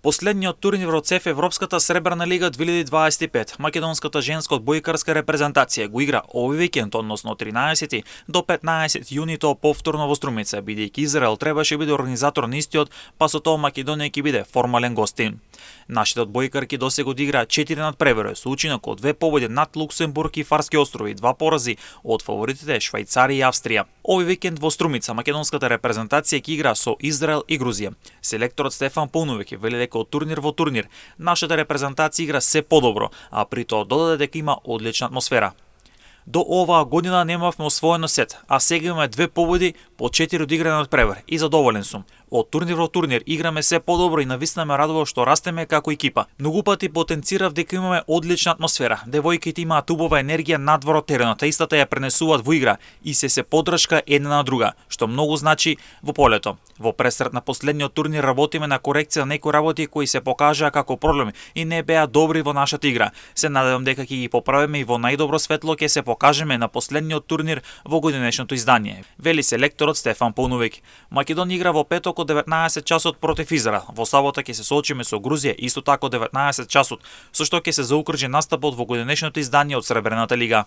Последниот турнир во ЦЕФ Европската сребрна лига 2025, македонската женска одбојкарска репрезентација го игра овој викенд, односно 13 до 15 јуни, тоа повторно во Струмица, бидејќи Израел требаше биде организатор на истиот, па со тоа Македонија ќе биде формален гостин. Нашите одбојкарки досега одиграа 4 надпревари со учинок од 2 победи над Луксембург и Фарски острови, 2 порази од фаворитите Швајцарија и Австрија. Овој викенд во Струмица македонската репрезентација ќе игра со Израел и Грузија. Селекторот Стефан Пауновиќ вели дека од турнир во турнир нашата репрезентација игра се подобро, а при тоа додаде дека има одлична атмосфера. До оваа година немавме освоено сет, а сега имаме 2 победи по 4 одиграни надпревари и задоволен сум. Од турнир во турнир играме се подобро и навистина ме радува што растеме како екипа. Многу пати потенцирав дека имаме одлична атмосфера. Девојките имаат убава енергија надвор од теренот, а истата ја пренесуваат во игра и се поддршка една на друга, што многу значи во полето. Во пресрет на последниот турнир работиме на корекција на некои работи кои се покажаа како проблеми и не беа добри во нашата игра. Се надевам дека ќе ги поправиме и во најдобро светло ќе се покажеме на последниот турнир во годинешното издание, вели селекторот Стефан Пауновиќ. Македонија игра во петок од 19 часот против Израел. Во сабота ќе се соочиме со Грузија исто така од 19 часот, со што ќе се заукружи настапот во годинешното издание од Сребрената лига.